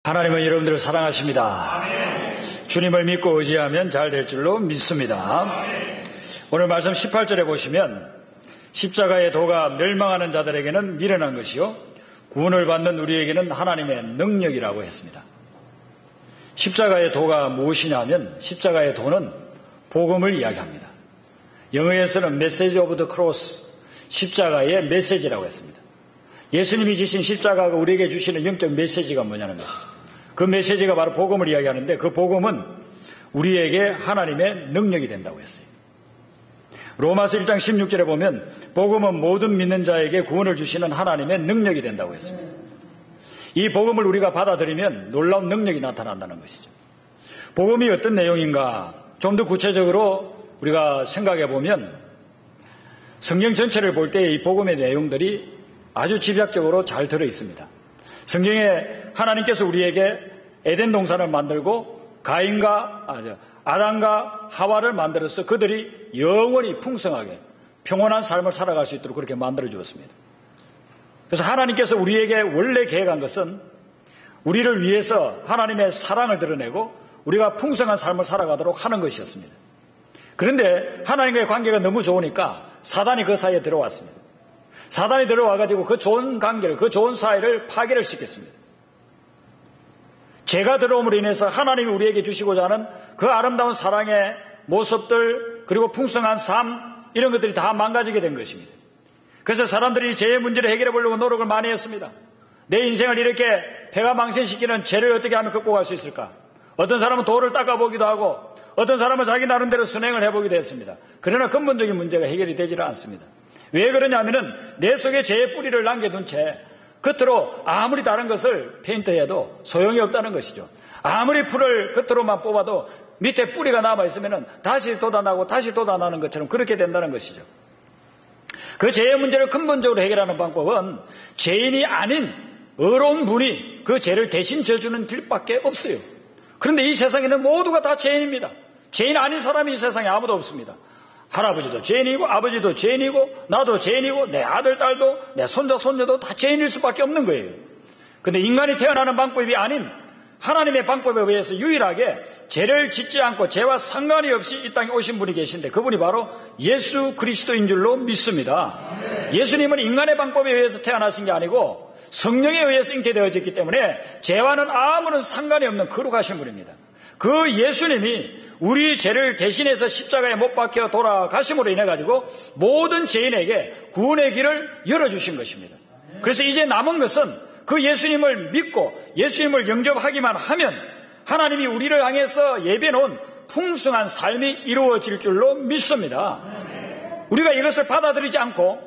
하나님은 여러분들을 사랑하십니다. 아멘. 주님을 믿고 의지하면 잘 될 줄로 믿습니다. 아멘. 오늘 말씀 18절에 보시면 십자가의 도가 멸망하는 자들에게는 미련한 것이요 구원을 받는 우리에게는 하나님의 능력이라고 했습니다. 십자가의 도가 무엇이냐 하면 십자가의 도는 복음을 이야기합니다. 영어에서는 메시지 오브 더 크로스, 십자가의 메시지라고 했습니다. 예수님이 지신 십자가가 우리에게 주시는 영적 메시지가 뭐냐는 것이죠. 그 메시지가 바로 복음을 이야기하는데 그 복음은 우리에게 하나님의 능력이 된다고 했어요. 로마서 1장 16절에 보면 복음은 모든 믿는 자에게 구원을 주시는 하나님의 능력이 된다고 했습니다. 이 복음을 우리가 받아들이면 놀라운 능력이 나타난다는 것이죠. 복음이 어떤 내용인가 좀 더 구체적으로 우리가 생각해 보면 성경 전체를 볼 때 이 복음의 내용들이 아주 집약적으로 잘 들어 있습니다. 성경에 하나님께서 우리에게 에덴 동산을 만들고 아담과 하와를 만들어서 그들이 영원히 풍성하게 평온한 삶을 살아갈 수 있도록 그렇게 만들어 주었습니다. 그래서 하나님께서 우리에게 원래 계획한 것은 우리를 위해서 하나님의 사랑을 드러내고 우리가 풍성한 삶을 살아가도록 하는 것이었습니다. 그런데 하나님과의 관계가 너무 좋으니까 사단이 그 사이에 들어왔습니다. 사단이 들어와가지고 그 좋은 관계를, 그 좋은 사이를 파괴를 시켰습니다. 죄가 들어옴으로 인해서 하나님이 우리에게 주시고자 하는 그 아름다운 사랑의 모습들, 그리고 풍성한 삶, 이런 것들이 다 망가지게 된 것입니다. 그래서 사람들이 죄의 문제를 해결해 보려고 노력을 많이 했습니다. 내 인생을 이렇게 폐가 망신시키는 죄를 어떻게 하면 극복할 수 있을까? 어떤 사람은 돌을 닦아보기도 하고 어떤 사람은 자기 나름대로 선행을 해보기도 했습니다. 그러나 근본적인 문제가 해결이 되지를 않습니다. 왜 그러냐면은 내 속에 죄의 뿌리를 남겨둔 채 겉으로 아무리 다른 것을 페인트해도 소용이 없다는 것이죠. 아무리 풀을 겉으로만 뽑아도 밑에 뿌리가 남아있으면은 다시 돋아나고 다시 돋아나는 것처럼 그렇게 된다는 것이죠. 그 죄의 문제를 근본적으로 해결하는 방법은 죄인이 아닌 의로운 분이 그 죄를 대신 져주는 길밖에 없어요. 그런데 이 세상에는 모두가 다 죄인입니다. 죄인 아닌 사람이 이 세상에 아무도 없습니다. 할아버지도 죄인이고 아버지도 죄인이고 나도 죄인이고 내 아들 딸도 내 손자 손녀도 다 죄인일 수밖에 없는 거예요. 그런데 인간이 태어나는 방법이 아닌 하나님의 방법에 의해서 유일하게 죄를 짓지 않고 죄와 상관이 없이 이 땅에 오신 분이 계신데 그분이 바로 예수 그리스도인 줄로 믿습니다. 예수님은 인간의 방법에 의해서 태어나신 게 아니고 성령에 의해서 잉태되어졌기 때문에 죄와는 아무런 상관이 없는 거룩하신 분입니다. 그 예수님이 우리 죄를 대신해서 십자가에 못 박혀 돌아가심으로 인해 가지고 모든 죄인에게 구원의 길을 열어주신 것입니다. 그래서 이제 남은 것은 그 예수님을 믿고 예수님을 영접하기만 하면 하나님이 우리를 향해서 예배놓은 풍성한 삶이 이루어질 줄로 믿습니다. 우리가 이것을 받아들이지 않고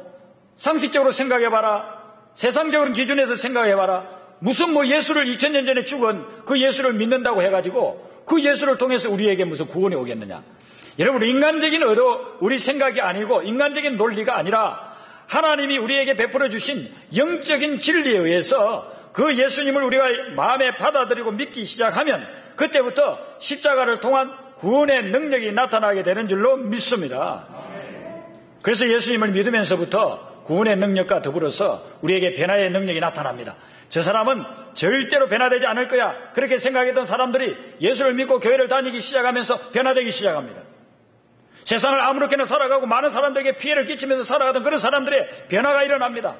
상식적으로 생각해봐라, 세상적인 기준에서 생각해봐라, 무슨 예수를 2000년 전에 죽은 그 예수를 믿는다고 해가지고 그 예수를 통해서 우리에게 무슨 구원이 오겠느냐. 여러분, 인간적인 의도, 우리 생각이 아니고 인간적인 논리가 아니라 하나님이 우리에게 베풀어 주신 영적인 진리에 의해서 그 예수님을 우리가 마음에 받아들이고 믿기 시작하면 그때부터 십자가를 통한 구원의 능력이 나타나게 되는 줄로 믿습니다. 그래서 예수님을 믿으면서부터 구원의 능력과 더불어서 우리에게 변화의 능력이 나타납니다. 저 사람은 절대로 변화되지 않을 거야, 그렇게 생각했던 사람들이 예수를 믿고 교회를 다니기 시작하면서 변화되기 시작합니다. 세상을 아무렇게나 살아가고 많은 사람들에게 피해를 끼치면서 살아가던 그런 사람들의 변화가 일어납니다.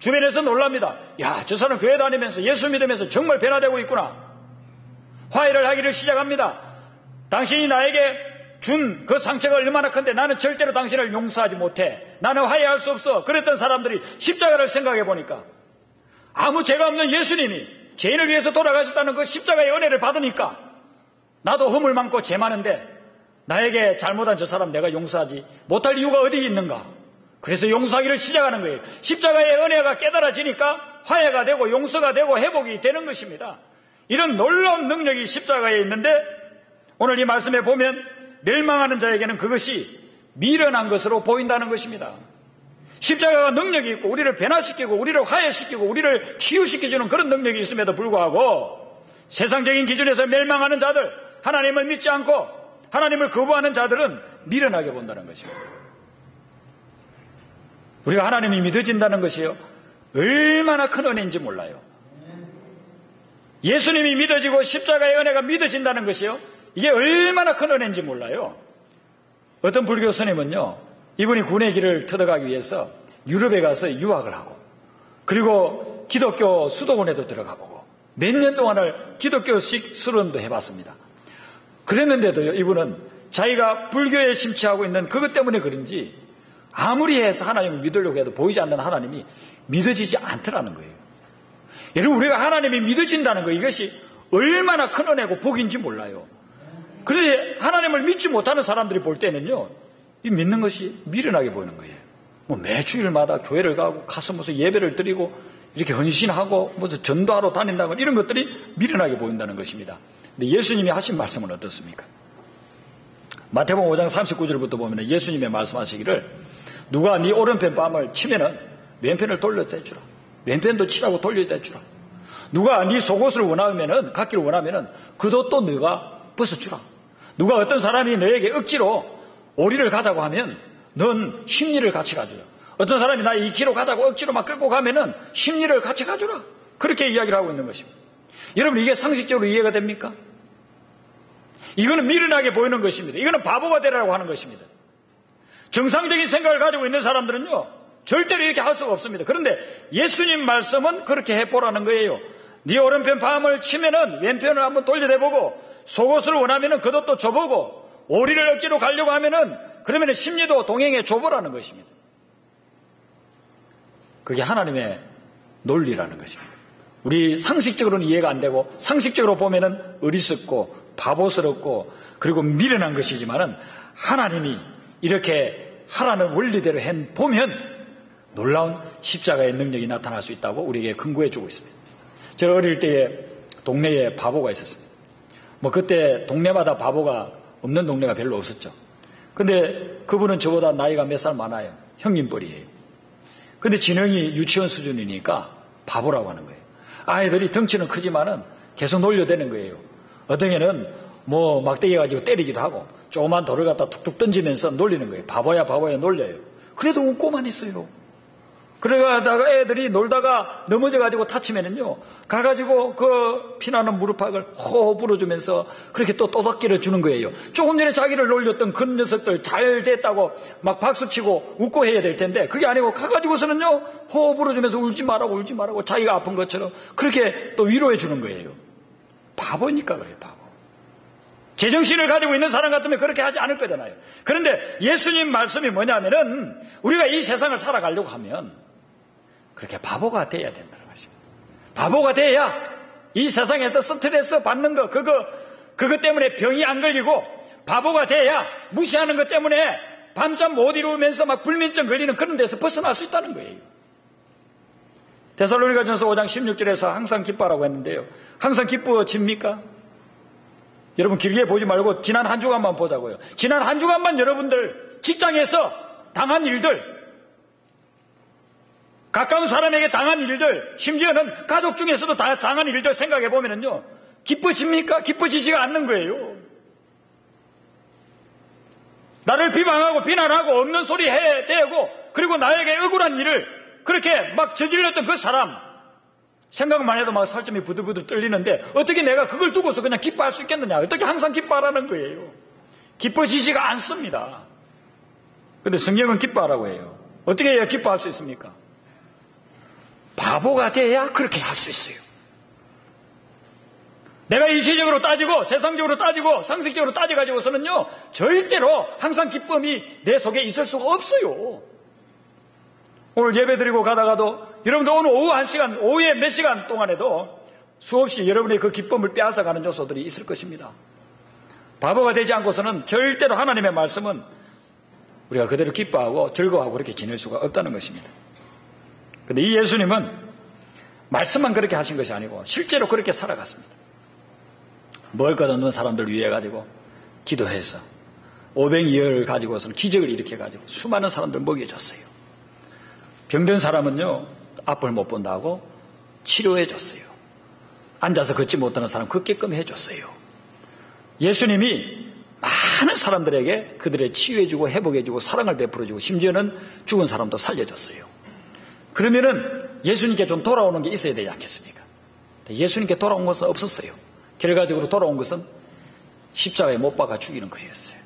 주변에서 놀랍니다. 야, 저 사람 교회 다니면서 예수 믿으면서 정말 변화되고 있구나. 화해를 하기를 시작합니다. 당신이 나에게 준 그 상처가 얼마나 큰데 나는 절대로 당신을 용서하지 못해, 나는 화해할 수 없어. 그랬던 사람들이 십자가를 생각해 보니까 아무 죄가 없는 예수님이 죄인을 위해서 돌아가셨다는 그 십자가의 은혜를 받으니까 나도 허물 많고 죄 많은데 나에게 잘못한 저 사람 내가 용서하지 못할 이유가 어디 있는가. 그래서 용서하기를 시작하는 거예요. 십자가의 은혜가 깨달아지니까 화해가 되고 용서가 되고 회복이 되는 것입니다. 이런 놀라운 능력이 십자가에 있는데 오늘 이 말씀에 보면 멸망하는 자에게는 그것이 미련한 것으로 보인다는 것입니다. 십자가가 능력이 있고 우리를 변화시키고 우리를 화해시키고 우리를 치유시켜주는 그런 능력이 있음에도 불구하고 세상적인 기준에서 멸망하는 자들, 하나님을 믿지 않고 하나님을 거부하는 자들은 미련하게 본다는 것입니다. 우리가 하나님이 믿어진다는 것이요 얼마나 큰 은혜인지 몰라요. 예수님이 믿어지고 십자가의 은혜가 믿어진다는 것이요, 이게 얼마나 큰 은혜인지 몰라요. 어떤 불교 스님은요, 이분이 군의 길을 터득하기 위해서 유럽에 가서 유학을 하고, 그리고 기독교 수도원에도 들어가 보고 몇 년 동안을 기독교식 수련도 해봤습니다. 그랬는데도요, 이분은 자기가 불교에 심취하고 있는 그것 때문에 그런지 아무리 해서 하나님을 믿으려고 해도 보이지 않는 하나님이 믿어지지 않더라는 거예요. 여러분, 우리가 하나님이 믿어진다는 거, 이것이 얼마나 큰 은혜고 복인지 몰라요. 그런데 하나님을 믿지 못하는 사람들이 볼 때는요, 이 믿는 것이 미련하게 보이는 거예요. 뭐 매주일마다 교회를 가고 가서 무슨 예배를 드리고 이렇게 헌신하고 무슨 전도하러 다닌다거나 이런 것들이 미련하게 보인다는 것입니다. 근데 예수님이 하신 말씀은 어떻습니까? 마태복음 5장 39절부터 보면 예수님의 말씀하시기를, 누가 네 오른편 뺨을 치면은 왼편을 돌려대주라. 왼편도 치라고 돌려대주라. 누가 네 속옷을 원하면은, 갖기를 원하면은 그도 또 너가 벗어주라. 누가 어떤 사람이 너에게 억지로 오리를 가자고 하면 넌 십리를 같이 가주라. 어떤 사람이 나 2km 가자고 억지로 막 끌고 가면은 십리를 같이 가주라. 그렇게 이야기를 하고 있는 것입니다. 여러분, 이게 상식적으로 이해가 됩니까? 이거는 미련하게 보이는 것입니다. 이거는 바보가 되라고 하는 것입니다. 정상적인 생각을 가지고 있는 사람들은요, 절대로 이렇게 할 수가 없습니다. 그런데 예수님 말씀은 그렇게 해보라는 거예요. 네 오른편 뺨을 치면은 왼편을 한번 돌려대보고, 속옷을 원하면은 그도 또 줘보고, 오리를 억지로 가려고 하면은 그러면은 십리도 동행해 줘보라는 것입니다. 그게 하나님의 논리라는 것입니다. 우리 상식적으로는 이해가 안 되고, 상식적으로 보면은 어리석고 바보스럽고 그리고 미련한 것이지만은, 하나님이 이렇게 하라는 원리대로 보면 놀라운 십자가의 능력이 나타날 수 있다고 우리에게 근거해 주고 있습니다. 제가 어릴 때에 동네에 바보가 있었습니다. 뭐 그때 동네마다 바보가 없는 동네가 별로 없었죠. 근데 그분은 저보다 나이가 몇 살 많아요. 형님뻘이에요. 근데 지능이 유치원 수준이니까 바보라고 하는 거예요. 아이들이 덩치는 크지만은 계속 놀려대는 거예요. 어떤 애는 뭐 막대기 가지고 때리기도 하고 조그만 돌을 갖다 툭툭 던지면서 놀리는 거예요. 바보야 바보야 놀려요. 그래도 웃고만 있어요. 그러다가 애들이 놀다가 넘어져가지고 다치면은요, 가가지고 그 피나는 무릎팍을 호호 불어주면서 그렇게 또 또닥기를 주는 거예요. 조금 전에 자기를 놀렸던 그 녀석들 잘 됐다고 막 박수치고 웃고 해야 될 텐데, 그게 아니고 가가지고서는요, 호호 불어주면서 울지 말라고 자기가 아픈 것처럼 그렇게 또 위로해 주는 거예요. 바보니까 그래요, 바보. 제정신을 가지고 있는 사람 같으면 그렇게 하지 않을 거잖아요. 그런데 예수님 말씀이 뭐냐면은, 우리가 이 세상을 살아가려고 하면 그렇게 바보가 돼야 된다는 것입니다. 바보가 돼야 이 세상에서 스트레스 받는 거, 그거 때문에 병이 안 걸리고, 바보가 돼야 무시하는 것 때문에 밤잠 못 이루면서 막 불면증 걸리는 그런 데서 벗어날 수 있다는 거예요. 데살로니가전서 5장 16절에서 항상 기뻐하라고 했는데요, 항상 기뻐집니까? 여러분, 길게 보지 말고 지난 한 주간만 보자고요. 지난 한 주간만 여러분들 직장에서 당한 일들, 가까운 사람에게 당한 일들, 심지어는 가족 중에서도 다 당한 일들 생각해 보면은요, 기뻐집니까? 기뻐지지가 않는 거예요. 나를 비방하고 비난하고 없는 소리 해대고, 그리고 나에게 억울한 일을 그렇게 막 저질렀던 그 사람, 생각만 해도 막 살점이 부들부들 떨리는데 어떻게 내가 그걸 두고서 그냥 기뻐할 수 있겠느냐? 어떻게 항상 기뻐하라는 거예요? 기뻐지지가 않습니다. 그런데 성경은 기뻐하라고 해요. 어떻게 해야 기뻐할 수 있습니까? 바보가 돼야 그렇게 할 수 있어요. 내가 일시적으로 따지고 세상적으로 따지고 상식적으로 따져가지고서는요, 절대로 항상 기쁨이 내 속에 있을 수가 없어요. 오늘 예배 드리고 가다가도 여러분들 오늘 오후 1시간, 오후에 몇 시간 동안에도 수없이 여러분의 그 기쁨을 빼앗아가는 요소들이 있을 것입니다. 바보가 되지 않고서는 절대로 하나님의 말씀은 우리가 그대로 기뻐하고 즐거워하고 그렇게 지낼 수가 없다는 것입니다. 그런데 이 예수님은 말씀만 그렇게 하신 것이 아니고 실제로 그렇게 살아갔습니다. 먹을 것 없는 사람들 위해 가지고 기도해서 500이어를 가지고서는 기적을 일으켜가지고 수많은 사람들 먹여줬어요. 병든 사람은요, 앞을 못 본다고 치료해줬어요. 앉아서 걷지 못하는 사람 걷게끔 해줬어요. 예수님이 많은 사람들에게 그들의 치유해주고 회복해주고 사랑을 베풀어주고 심지어는 죽은 사람도 살려줬어요. 그러면은 예수님께 좀 돌아오는 게 있어야 되지 않겠습니까? 예수님께 돌아온 것은 없었어요. 결과적으로 돌아온 것은 십자가에 못 박아 죽이는 것이었어요.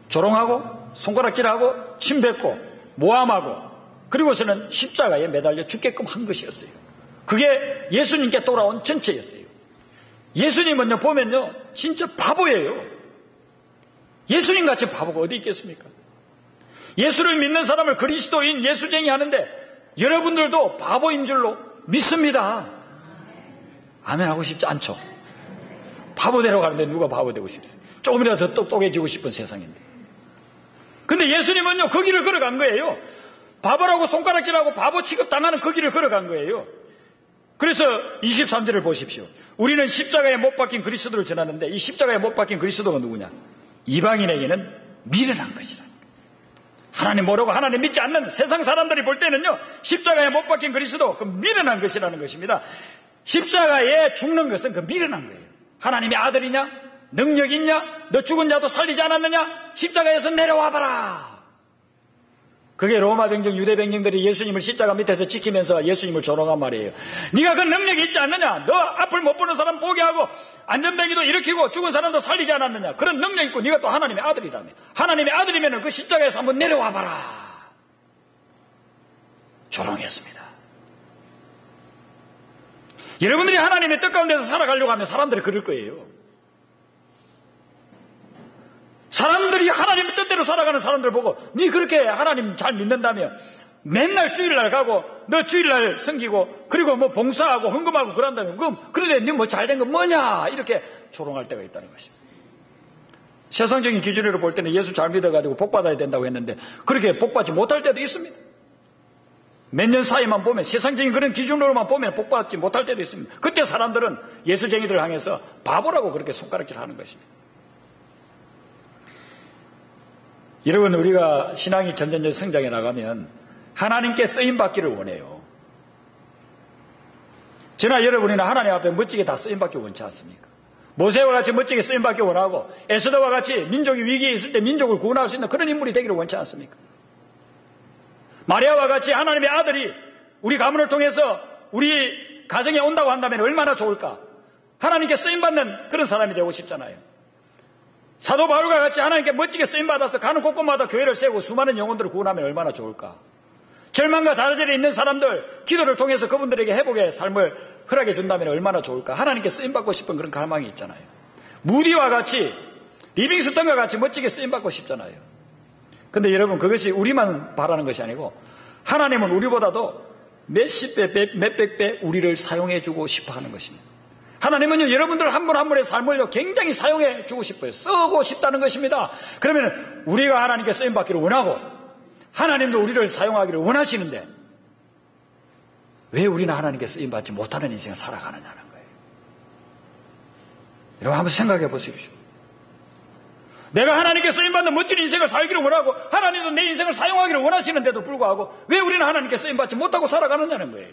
조롱하고 손가락질하고 침뱉고 모함하고 그리고서는 십자가에 매달려 죽게끔 한 것이었어요. 그게 예수님께 돌아온 전체였어요. 예수님은요 보면요 진짜 바보예요. 예수님같이 바보가 어디 있겠습니까? 예수를 믿는 사람을 그리스도인 예수쟁이 하는데 여러분들도 바보인 줄로 믿습니다. 아멘 하고 싶지 않죠? 바보대로 가는데 누가 바보 되고 싶어요? 조금이라도 더 똑똑해지고 싶은 세상인데. 근데 예수님은요 그 길을 걸어간 거예요. 바보라고 손가락질하고 바보 취급당하는 그 길을 걸어간 거예요. 그래서 23절을 보십시오. 우리는 십자가에 못 박힌 그리스도를 전하는데 이 십자가에 못 박힌 그리스도가 누구냐? 이방인에게는 미련한 것이라. 하나님 모르고 하나님 믿지 않는 세상 사람들이 볼 때는요 십자가에 못 박힌 그리스도 그 미련한 것이라는 것입니다. 십자가에 죽는 것은 그 미련한 거예요. 하나님의 아들이냐? 능력 있냐? 너 죽은 자도 살리지 않았느냐? 십자가에서 내려와봐라. 그게 로마 병정 유대 병정들이 예수님을 십자가 밑에서 지키면서 예수님을 조롱한 말이에요. 네가 그 능력이 있지 않느냐? 너 앞을 못 보는 사람 보게 하고 안전뱅이도 일으키고 죽은 사람도 살리지 않았느냐? 그런 능력 있고 네가 또 하나님의 아들이라며. 하나님의 아들이면 그 십자가에서 한번 내려와봐라. 조롱했습니다. 여러분들이 하나님의 뜻 가운데서 살아가려고 하면 사람들이 그럴 거예요. 사람들이 하나님의 뜻대로 살아가는 사람들 보고 네 그렇게 하나님 잘 믿는다며 맨날 주일날 가고 너 주일날 섬기고 그리고 뭐 봉사하고 헌금하고 그런다면 그런데 네 뭐 잘된 건 뭐냐 이렇게 조롱할 때가 있다는 것입니다. 세상적인 기준으로 볼 때는 예수 잘 믿어가지고 복받아야 된다고 했는데 그렇게 복받지 못할 때도 있습니다. 몇 년 사이만 보면 세상적인 그런 기준으로만 보면 복받지 못할 때도 있습니다. 그때 사람들은 예수쟁이들 향해서 바보라고 그렇게 손가락질하는 것입니다. 여러분 우리가 신앙이 점점 성장해 나가면 하나님께 쓰임받기를 원해요. 저나 여러분이나 하나님 앞에 멋지게 다 쓰임받기 원치 않습니까? 모세와 같이 멋지게 쓰임받기 원하고 에스더와 같이 민족이 위기에 있을 때 민족을 구원할 수 있는 그런 인물이 되기를 원치 않습니까? 마리아와 같이 하나님의 아들이 우리 가문을 통해서 우리 가정에 온다고 한다면 얼마나 좋을까? 하나님께 쓰임받는 그런 사람이 되고 싶잖아요. 사도 바울과 같이 하나님께 멋지게 쓰임받아서 가는 곳곳마다 교회를 세우고 수많은 영혼들을 구원하면 얼마나 좋을까? 절망과 좌절에 있는 사람들 기도를 통해서 그분들에게 회복의 삶을 허락해 준다면 얼마나 좋을까? 하나님께 쓰임받고 싶은 그런 갈망이 있잖아요. 무디와 같이 리빙스턴과 같이 멋지게 쓰임받고 싶잖아요. 근데 여러분 그것이 우리만 바라는 것이 아니고 하나님은 우리보다도 몇십 배, 몇백 배 우리를 사용해 주고 싶어 하는 것입니다. 하나님은요 여러분들 한 분 한 분의 삶을요 굉장히 사용해 주고 싶어요. 쓰고 싶다는 것입니다. 그러면 우리가 하나님께 쓰임받기를 원하고 하나님도 우리를 사용하기를 원하시는데 왜 우리는 하나님께 쓰임받지 못하는 인생을 살아가느냐는 거예요. 여러분 한번 생각해 보십시오. 내가 하나님께 쓰임받는 멋진 인생을 살기를 원하고 하나님도 내 인생을 사용하기를 원하시는데도 불구하고 왜 우리는 하나님께 쓰임받지 못하고 살아가느냐는 거예요.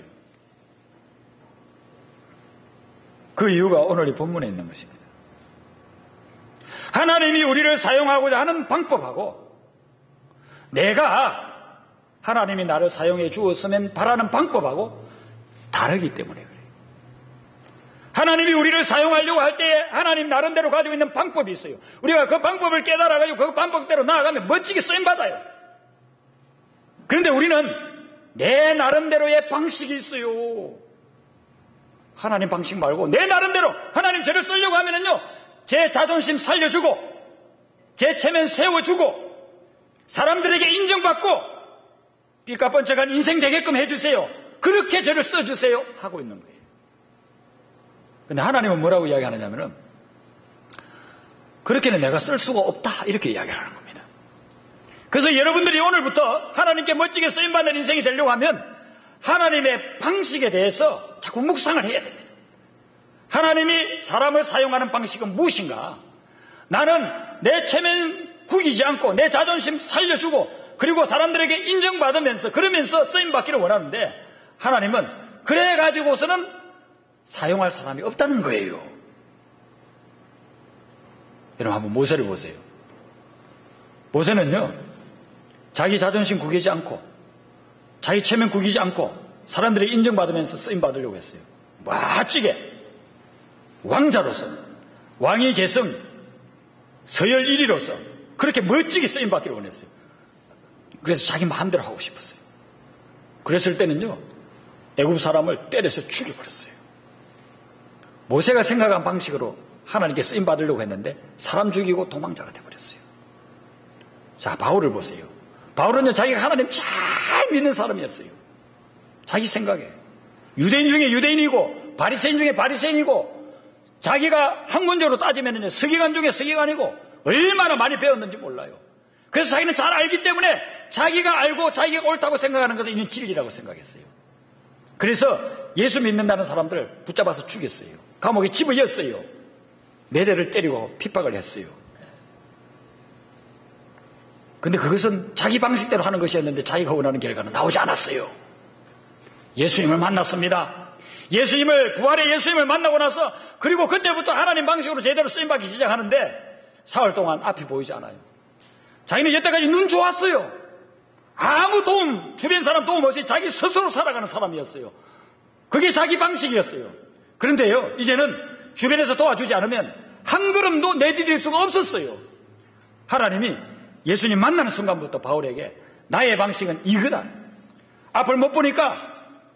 그 이유가 오늘 이 본문에 있는 것입니다. 하나님이 우리를 사용하고자 하는 방법하고 내가 하나님이 나를 사용해 주었으면 바라는 방법하고 다르기 때문에 그래요. 하나님이 우리를 사용하려고 할 때 하나님 나름대로 가지고 있는 방법이 있어요. 우리가 그 방법을 깨달아가지고 그 방법대로 나아가면 멋지게 쓰임받아요. 그런데 우리는 내 나름대로의 방식이 있어요. 하나님 방식 말고 내 나름대로 하나님 저를 쓰려고 하면은요 제 자존심 살려주고 제 체면 세워주고 사람들에게 인정받고 삐까뻔쩍한 인생 되게끔 해주세요. 그렇게 저를 써주세요 하고 있는 거예요. 근데 하나님은 뭐라고 이야기하느냐면은 그렇게는 내가 쓸 수가 없다 이렇게 이야기하는 겁니다. 그래서 여러분들이 오늘부터 하나님께 멋지게 쓰임받는 인생이 되려고 하면 하나님의 방식에 대해서 자꾸 묵상을 해야 됩니다. 하나님이 사람을 사용하는 방식은 무엇인가? 나는 내 체면 구기지 않고 내 자존심 살려주고 그리고 사람들에게 인정받으면서 그러면서 쓰임받기를 원하는데 하나님은 그래 가지고서는 사용할 사람이 없다는 거예요. 여러분 한번 모세를 보세요. 모세는요 자기 자존심 구기지 않고 자기 체면 구기지 않고 사람들이 인정받으면서 쓰임받으려고 했어요. 멋지게 왕자로서, 왕의 계승, 서열 1위로서 그렇게 멋지게 쓰임받기를 원했어요. 그래서 자기 마음대로 하고 싶었어요. 그랬을 때는요, 애굽 사람을 때려서 죽여버렸어요. 모세가 생각한 방식으로 하나님께 쓰임받으려고 했는데 사람 죽이고 도망자가 돼버렸어요. 자, 바울을 보세요. 바울은요, 자기가 하나님 잘 믿는 사람이었어요. 자기 생각에. 유대인 중에 유대인이고 바리새인 중에 바리새인이고, 자기가 학문적으로 따지면 서기관 중에 서기관이고, 얼마나 많이 배웠는지 몰라요. 그래서 자기는 잘 알기 때문에 자기가 알고 자기가 옳다고 생각하는 것은 이는 진리라고 생각했어요. 그래서 예수 믿는다는 사람들 붙잡아서 죽였어요. 감옥에 집어넣었어요. 네 대를 때리고 핍박을 했어요. 근데 그것은 자기 방식대로 하는 것이었는데 자기가 원하는 결과는 나오지 않았어요. 예수님을 만났습니다. 부활의 예수님을 만나고 나서, 그리고 그때부터 하나님 방식으로 제대로 쓰임받기 시작하는데 사흘 동안 앞이 보이지 않아요. 자기는 여태까지 눈 좋았어요. 아무 도움, 주변 사람 도움 없이 자기 스스로 살아가는 사람이었어요. 그게 자기 방식이었어요. 그런데요, 이제는 주변에서 도와주지 않으면 한 걸음도 내디딜 수가 없었어요. 하나님이 예수님 만나는 순간부터 바울에게 나의 방식은 이거다. 앞을 못 보니까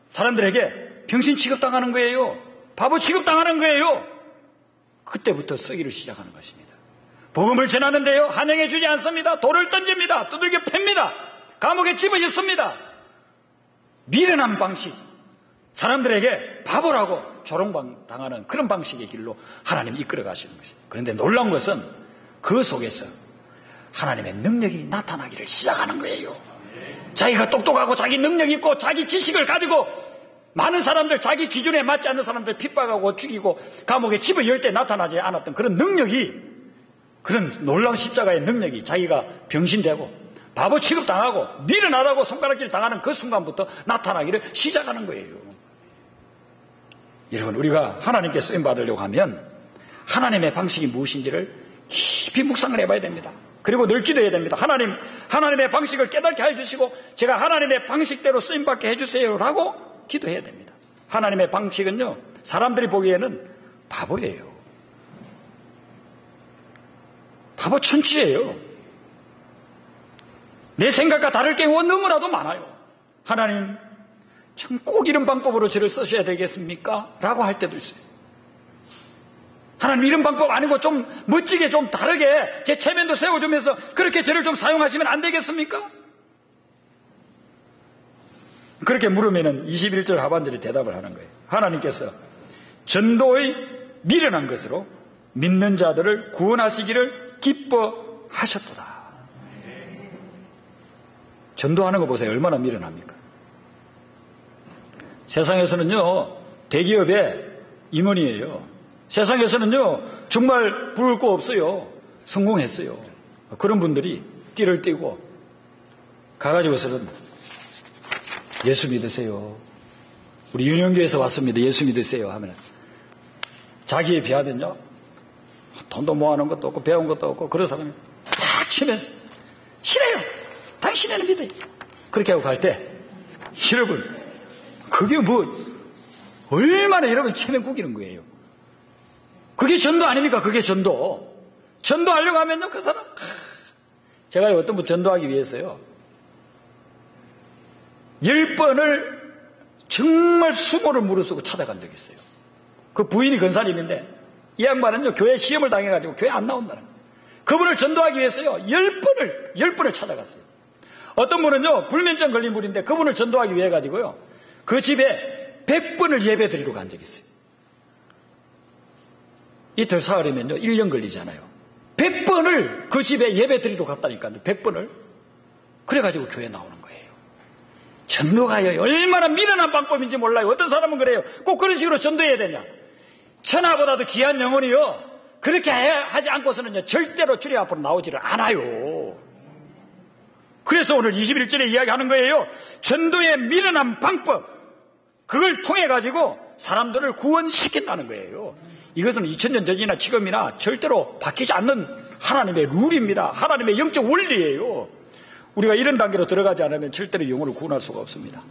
사람들에게 병신 취급당하는 거예요. 바보 취급당하는 거예요. 그때부터 쓰기를 시작하는 것입니다. 복음을 전하는데요, 환영해 주지 않습니다. 돌을 던집니다. 두들겨 팹니다. 감옥에 집어넣습니다. 미련한 방식, 사람들에게 바보라고 조롱당하는 그런 방식의 길로 하나님이 이끌어 가시는 것입니다. 그런데 놀라운 것은 그 속에서 하나님의 능력이 나타나기를 시작하는 거예요. 자기가 똑똑하고 자기 능력 있고 자기 지식을 가지고 많은 사람들, 자기 기준에 맞지 않는 사람들 핍박하고 죽이고 감옥에 집어넣을 때 나타나지 않았던 그런 능력이, 그런 놀라운 십자가의 능력이 자기가 병신되고 바보 취급당하고 미련하다고 손가락질 당하는 그 순간부터 나타나기를 시작하는 거예요. 여러분, 우리가 하나님께 쓰임받으려고 하면 하나님의 방식이 무엇인지를 깊이 묵상을 해봐야 됩니다. 그리고 늘 기도해야 됩니다. 하나님의 방식을 깨닫게 해주시고 제가 하나님의 방식대로 쓰임받게 해주세요라고 기도해야 됩니다. 하나님의 방식은요, 사람들이 보기에는 바보예요. 바보 천치예요. 내 생각과 다를 경우가 너무나도 많아요. 하나님, 참 꼭 이런 방법으로 저를 쓰셔야 되겠습니까? 라고 할 때도 있어요. 하나님, 이런 방법 아니고 좀 멋지게 좀 다르게 제 체면도 세워주면서 그렇게 저를 좀 사용하시면 안 되겠습니까? 그렇게 물으면 21절 하반절에 대답을 하는 거예요. 하나님께서 전도의 미련한 것으로 믿는 자들을 구원하시기를 기뻐하셨도다. 전도하는 거 보세요. 얼마나 미련합니까? 세상에서는요, 대기업의 임원이에요. 세상에서는요, 정말 부를 거 없어요. 성공했어요. 그런 분들이 띠를 띠고 가가지고서는 예수 믿으세요. 우리 윤영교에서 왔습니다. 예수 믿으세요 하면 자기에 비하면요, 돈도 모아놓은 것도 없고 배운 것도 없고 그런 사람이 다 치면서 싫어요. 당신에는 믿어요. 그렇게 하고 갈 때, 여러분, 그게 얼마나 여러분 체면 구기는 거예요. 그게 전도 아닙니까? 그게 전도. 전도하려고 하면요, 그 사람. 제가 어떤 분 전도하기 위해서요, 10번을 정말 수고를 무릅쓰고 찾아간 적이 있어요. 그 부인이 건사님인데, 이 양반은요, 교회 시험을 당해가지고 교회 안 나온다는 거예요. 그분을 전도하기 위해서요, 10번을 찾아갔어요. 어떤 분은요, 불면증 걸린 분인데, 그분을 전도하기 위해 가지고요, 그 집에 100번을 예배 드리러 간 적이 있어요. 이틀 사흘이면요, 1년 걸리잖아요. 100번을 그 집에 예배 드리러 갔다니까요. 100번을. 그래가지고 교회 나오는 거예요. 전도가요, 얼마나 미련한 방법인지 몰라요. 어떤 사람은 그래요. 꼭 그런 식으로 전도해야 되냐. 천하보다도 귀한 영혼이요, 그렇게 하지 않고서는요, 절대로 주님 앞으로 나오지를 않아요. 그래서 오늘 21절에 이야기하는 거예요. 전도의 미련한 방법, 그걸 통해 가지고 사람들을 구원시킨다는 거예요. 이것은 2000년 전이나 지금이나 절대로 바뀌지 않는 하나님의 룰입니다. 하나님의 영적 원리예요. 우리가 이런 단계로 들어가지 않으면 절대로 영혼을 구원할 수가 없습니다.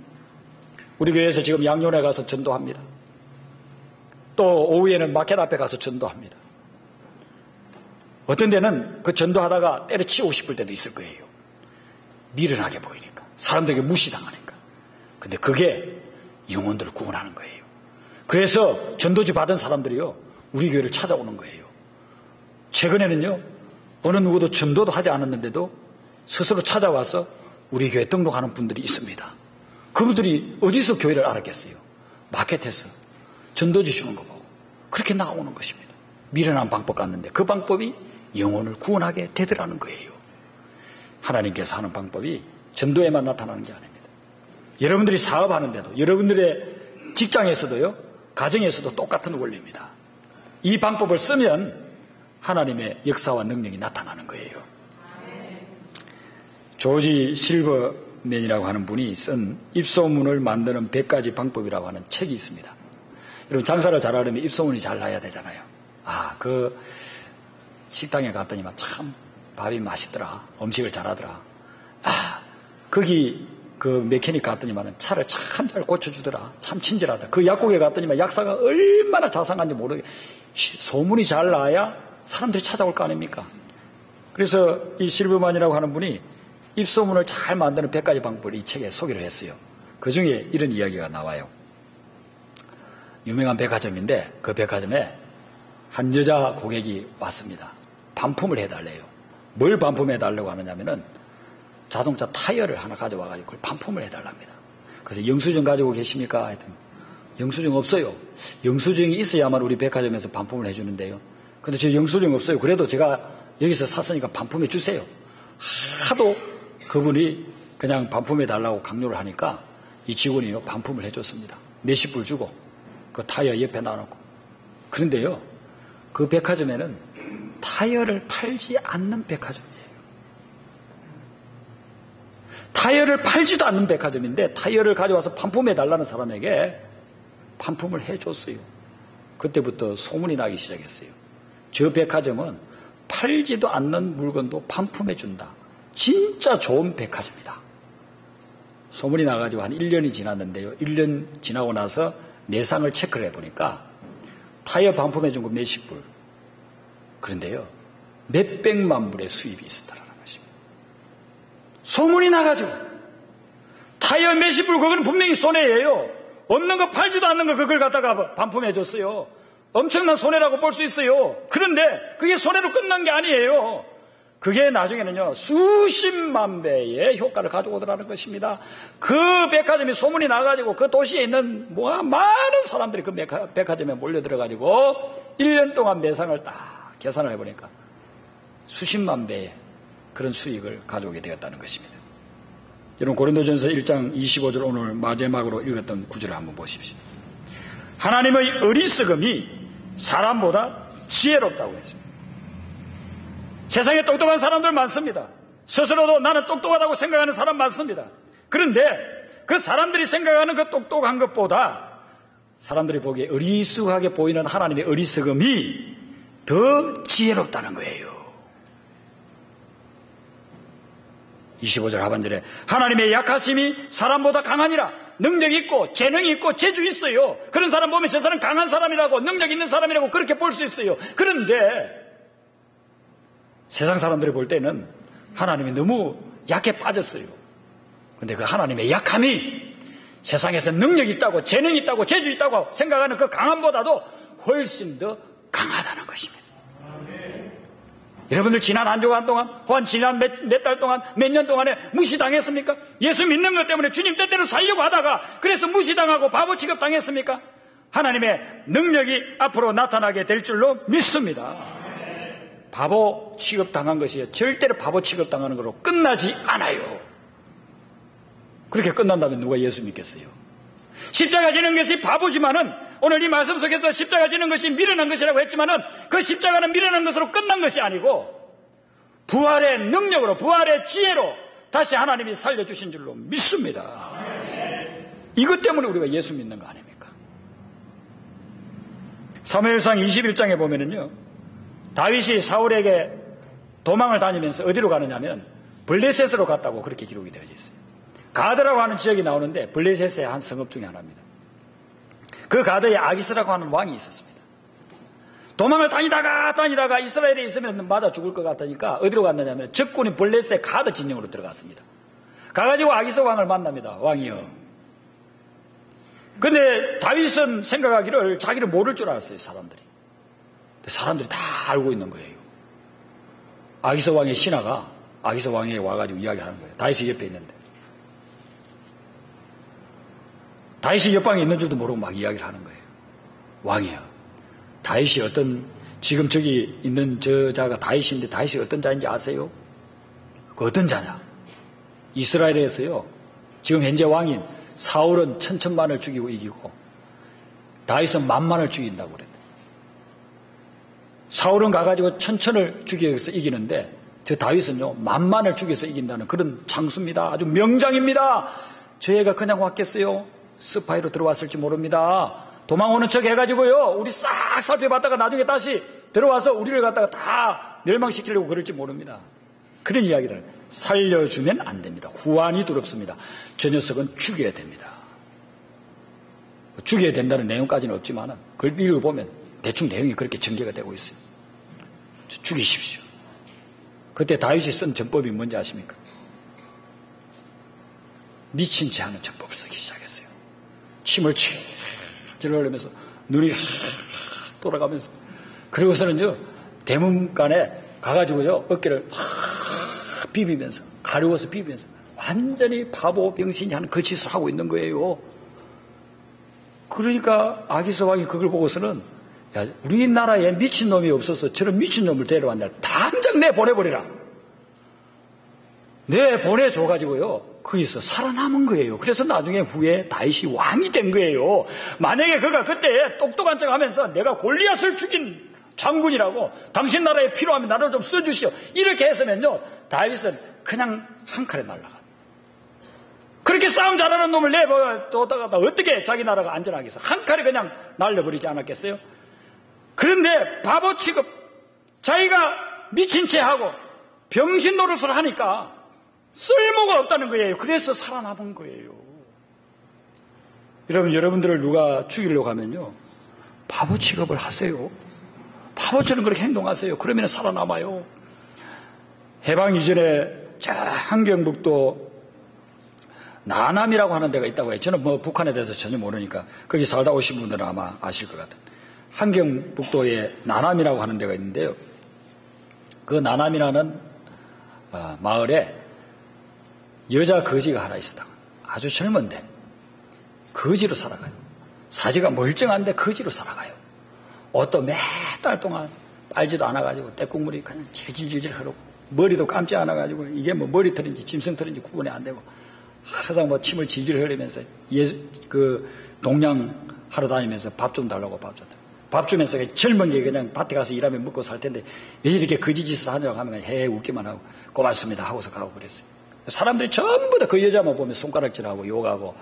우리 교회에서 지금 양론에 가서 전도합니다. 또 오후에는 마켓 앞에 가서 전도합니다. 어떤 데는 그 전도하다가 때려치우고 싶을 때도 있을 거예요. 미련하게 보이니까, 사람들에게 무시당하니까. 근데 그게 영혼들을 구원하는 거예요. 그래서 전도지 받은 사람들이요, 우리 교회를 찾아오는 거예요. 최근에는요, 어느 누구도 전도도 하지 않았는데도 스스로 찾아와서 우리 교회 등록하는 분들이 있습니다. 그분들이 어디서 교회를 알았겠어요? 마켓에서 전도지 주는 거 보고 그렇게 나오는 것입니다. 미련한 방법 같는데 그 방법이 영혼을 구원하게 되더라는 거예요. 하나님께서 하는 방법이 전도에만 나타나는 게 아닙니다. 여러분들이 사업하는데도, 여러분들의 직장에서도요, 가정에서도 똑같은 원리입니다. 이 방법을 쓰면 하나님의 역사와 능력이 나타나는 거예요. 조지 실버맨이라고 하는 분이 쓴 입소문을 만드는 100가지 방법이라고 하는 책이 있습니다. 여러분, 장사를 잘하려면 입소문이 잘 나야 되잖아요. 그 식당에 갔더니만 참 밥이 맛있더라, 음식을 잘하더라. 거기 그 메케닉 갔더니만 차를 참 잘 고쳐주더라, 참 친절하다. 그 약국에 갔더니만 약사가 얼마나 자상한지 모르게 소문이 잘 나야 사람들이 찾아올 거 아닙니까? 그래서 이 실버만이라고 하는 분이 입소문을 잘 만드는 100가지 방법을 이 책에 소개를 했어요. 그 중에 이런 이야기가 나와요. 유명한 백화점인데 그 백화점에 한 여자 고객이 왔습니다. 반품을 해달래요. 뭘 반품해달라고 하느냐면은 자동차 타이어를 하나 가져와가지고 그걸 반품을 해달랍니다. 그래서 영수증 가지고 계십니까? 했더니 영수증 없어요. 영수증이 있어야만 우리 백화점에서 반품을 해주는데요. 근데 저 영수증 없어요. 그래도 제가 여기서 샀으니까 반품해 주세요. 하도 그분이 그냥 반품해 달라고 강요를 하니까 이 직원이요, 반품을 해줬습니다. 몇십 불 주고 그 타이어 옆에 놔놓고. 그런데요, 그 백화점에는 타이어를 팔지 않는 백화점이에요. 타이어를 팔지도 않는 백화점인데 타이어를 가져와서 반품해 달라는 사람에게 반품을 해줬어요. 그때부터 소문이 나기 시작했어요. 저 백화점은 팔지도 않는 물건도 반품해 준다. 진짜 좋은 백화점이다. 소문이 나가지고 한 1년이 지났는데요. 1년 지나고 나서 매상을 체크를 해보니까 타이어 반품해 준 거 몇십 불. 그런데요, 몇백만 불의 수입이 있었다는 것입니다. 소문이 나가지고 타이어 몇십 불, 그건 분명히 손해예요. 없는 거, 팔지도 않는 거 그걸 갖다가 반품해 줬어요. 엄청난 손해라고 볼 수 있어요. 그런데 그게 손해로 끝난 게 아니에요. 그게 나중에는요, 수십만 배의 효과를 가져오더라는 것입니다. 그 백화점이 소문이 나가지고 그 도시에 있는 많은 사람들이 그 백화점에 몰려들어가지고 1년 동안 매상을 딱 계산을 해보니까 수십만 배의 그런 수익을 가져오게 되었다는 것입니다. 여러분, 고린도전서 1장 25절 오늘 마지막으로 읽었던 구절을 한번 보십시오. 하나님의 어리석음이 사람보다 지혜롭다고 했습니다. 세상에 똑똑한 사람들 많습니다. 스스로도 나는 똑똑하다고 생각하는 사람 많습니다. 그런데 그 사람들이 생각하는 그 똑똑한 것보다 사람들이 보기에 어리숙하게 보이는 하나님의 어리석음이 더 지혜롭다는 거예요. 25절 하반절에 하나님의 약하심이 사람보다 강하니라. 능력 있고 재능이 있고 재주 있어요. 그런 사람 보면 저 사람 강한 사람이라고, 능력 있는 사람이라고 그렇게 볼 수 있어요. 그런데 세상 사람들이 볼 때는 하나님이 너무 약해 빠졌어요. 그런데 그 하나님의 약함이 세상에서 능력이 있다고, 재능이 있다고, 재주 있다고 생각하는 그 강함보다도 훨씬 더 강하다는 것입니다. 여러분들 지난 한 주간 동안, 혹은 지난 몇 달 동안, 몇 년 동안에 무시당했습니까? 예수 믿는 것 때문에 주님 뜻대로 살려고 하다가 그래서 무시당하고 바보 취급당했습니까? 하나님의 능력이 앞으로 나타나게 될 줄로 믿습니다. 바보 취급당한 것이 절대로 바보 취급당하는 것으로 끝나지 않아요. 그렇게 끝난다면 누가 예수 믿겠어요? 십자가 지는 것이 바보지만은, 오늘 이 말씀 속에서 십자가 지는 것이 미련한 것이라고 했지만은 그 십자가는 미련한 것으로 끝난 것이 아니고 부활의 능력으로, 부활의 지혜로 다시 하나님이 살려주신 줄로 믿습니다. 이것 때문에 우리가 예수 믿는 거 아닙니까? 사무엘상 21장에 보면은요, 다윗이 사울에게 도망을 다니면서 어디로 가느냐면 블레셋으로 갔다고 그렇게 기록이 되어져 있어요. 가드라고 하는 지역이 나오는데 블레셋의 한 성읍 중에 하나입니다. 그 가드에 아기스라고 하는 왕이 있었습니다. 도망을 다니다가 이스라엘에 있으면 맞아 죽을 것 같으니까 어디로 갔느냐면 적군이 블레셋 가드 진영으로 들어갔습니다. 가가지고 아기스 왕을 만납니다. 왕이요. 근데 다윗은 생각하기를 자기를 모를 줄 알았어요. 사람들이 다 알고 있는 거예요. 아기스 왕의 신하가 아기스 왕에게 와가지고 이야기하는 거예요. 다윗이 옆에 있는데 다윗이 옆방에 있는 줄도 모르고 막 이야기를 하는 거예요. 왕이야, 다윗이 지금 저기 있는 저 자가 다윗인데 다윗이 어떤 자인지 아세요? 그 어떤 자냐? 이스라엘에서요, 지금 현재 왕인 사울은 천천만을 죽이고 이기고 다윗은 만만을 죽인다고 그랬대. 사울은 가가지고 천천을 죽여서 이기는데 저 다윗은요 만만을 죽여서 이긴다는 그런 장수입니다. 아주 명장입니다. 저 애가 그냥 왔겠어요? 스파이로 들어왔을지 모릅니다. 도망오는 척 해가지고요 우리 싹 살펴봤다가 나중에 다시 들어와서 우리를 갖다가 다 멸망시키려고 그럴지 모릅니다. 그런 이야기를 살려주면 안 됩니다. 후환이 두렵습니다. 저 녀석은 죽여야 됩니다. 죽여야 된다는 내용까지는 없지만 그걸 읽어보면 대충 내용이 그렇게 전개가 되고 있어요. 죽이십시오. 그때 다윗이 쓴 전법이 뭔지 아십니까? 미친 채 하는 전법을 쓰기 시작했어요. 침을 칠 흘리면서 눈이 돌아가면서, 그리고서는요 대문간에 가가지고요 어깨를 비비면서, 가려워서 비비면서 완전히 바보 병신이 하는 그 짓을 하고 있는 거예요. 그러니까 아기스 왕이 그걸 보고서는, 야, 우리나라에 미친놈이 없어서 저런 미친놈을 데려왔냐, 당장 내보내버리라. 내보내줘가지고요 거기서 살아남은 거예요. 그래서 나중에 후에 다윗이 왕이 된 거예요. 만약에 그가 그때 똑똑한 척 하면서 내가 골리앗을 죽인 장군이라고, 당신 나라에 필요하면 나를 좀 써주시오, 이렇게 했으면요 다윗은 그냥 한 칼에 날아가. 그렇게 싸움 잘하는 놈을 내보다가 어떻게 자기 나라가 안전하겠어? 한 칼에 그냥 날려버리지 않았겠어요? 그런데 바보 취급, 자기가 미친 채 하고 병신 노릇을 하니까 쓸모가 없다는 거예요. 그래서 살아남은 거예요. 여러분들을 누가 죽이려고 하면요 바보 취급을 하세요. 바보처럼 그렇게 행동하세요. 그러면 살아남아요. 해방 이전에 저 한경북도 나남이라고 하는 데가 있다고 해요. 저는 북한에 대해서 전혀 모르니까 거기 살다 오신 분들은 아마 아실 것 같아요. 한경북도에 나남이라고 하는 데가 있는데요, 그 나남이라는 마을에 여자 거지가 하나 있었다. 아주 젊은데 거지로 살아가요. 사지가 멀쩡한데 거지로 살아가요. 옷도 몇 달 동안 빨지도 않아가지고 떼국물이 그냥 질질질 흐르고, 머리도 감지 않아가지고 이게 뭐 머리털인지 짐승털인지 구분이 안 되고 항상 침을 질질 흘리면서 그 동양 하러 다니면서 밥 좀 달라고 밥 주면서 젊은 게 그냥 밭에 가서 일하면 먹고 살 텐데 왜 이렇게 거지짓을 하냐고 하면 그냥 웃기만 하고 고맙습니다 하고서 가고 그랬어요. 사람들이 전부 다 그 여자만 보면 손가락질하고 욕하고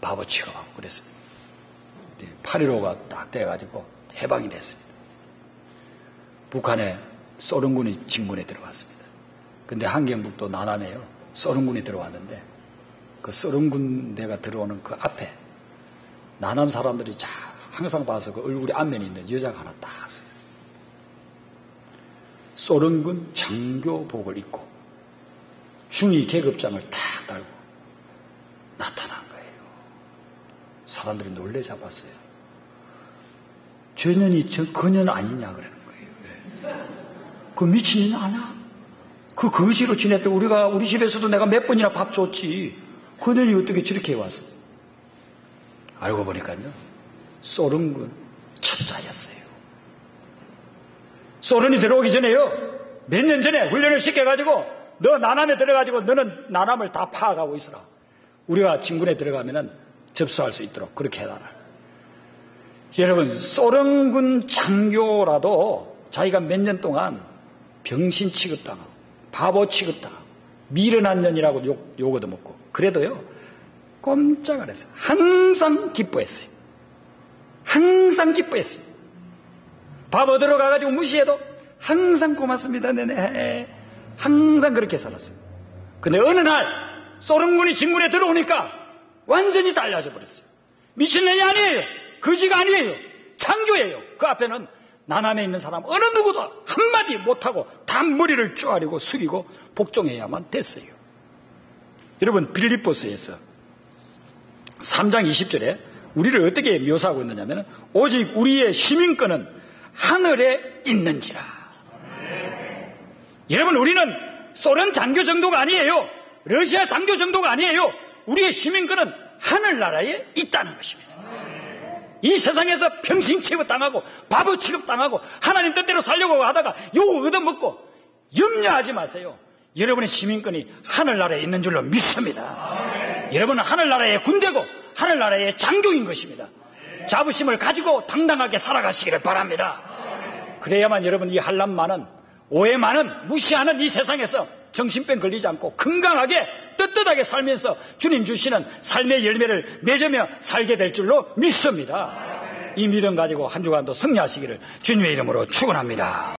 바보 취급하고 그랬어요. 8.15가 딱 돼가지고 해방이 됐습니다. 북한에 소련군이 진군에 들어왔습니다. 근데 한경북도 나남에요 소련군이 들어왔는데 그 소련군대가 들어오는 그 앞에 나남 사람들이 항상 봐서 그 얼굴에 안면이 있는 여자가 하나 딱 서 있어요. 소련군 장교복을 입고 중위 계급장을 탁 달고 나타난 거예요. 사람들이 놀래 잡았어요. 저 년이 저 그년 아니냐 그러는 거예요. 그 미친년 아냐? 그 거지로 지냈대. 우리 집에서도 내가 몇 번이나 밥 줬지. 그년이 어떻게 저렇게 왔어? 알고 보니까요 소련군 첩자였어요. 소련이 들어오기 전에요 몇 년 전에 훈련을 시켜가지고 너 나남에 들어가지고 너는 나남을 다 파악하고 있어라. 우리가 진군에 들어가면은 접수할 수 있도록 그렇게 해놔라. 여러분, 소련군 장교라도 자기가 몇 년 동안 병신 취급당하고 바보 취급당하고 미련한 년이라고 욕 얻어먹고 그래도요 꼼짝 안 했어요. 항상 기뻐했어요. 항상 기뻐했어요. 밥 얻으러 가가지고 무시해도 항상 고맙습니다. 네네. 항상 그렇게 살았어요. 근데 어느 날 소련군이 진군에 들어오니까 완전히 달라져 버렸어요. 미친년이 아니에요. 거지가 아니에요. 창조예요. 그 앞에는 나난에 있는 사람 어느 누구도 한마디 못하고 다 머리를 쪼아리고 숙이고 복종해야만 됐어요. 여러분, 빌립보서에서 3장 20절에 우리를 어떻게 묘사하고 있느냐면, 오직 우리의 시민권은 하늘에 있는지라. 여러분, 우리는 소련 장교 정도가 아니에요. 러시아 장교 정도가 아니에요. 우리의 시민권은 하늘나라에 있다는 것입니다. 이 세상에서 평신 취급당하고 바보 취급당하고 하나님 뜻대로 살려고 하다가 욕 얻어먹고 염려하지 마세요. 여러분의 시민권이 하늘나라에 있는 줄로 믿습니다. 여러분은 하늘나라의 군대고 하늘나라의 장교인 것입니다. 자부심을 가지고 당당하게 살아가시기를 바랍니다. 그래야만 여러분 이 한란 많은 오해 많은 무시하는 이 세상에서 정신병 걸리지 않고 건강하게 떳떳하게 살면서 주님 주시는 삶의 열매를 맺으며 살게 될 줄로 믿습니다. 이 믿음 가지고 한 주간도 승리하시기를 주님의 이름으로 축원합니다.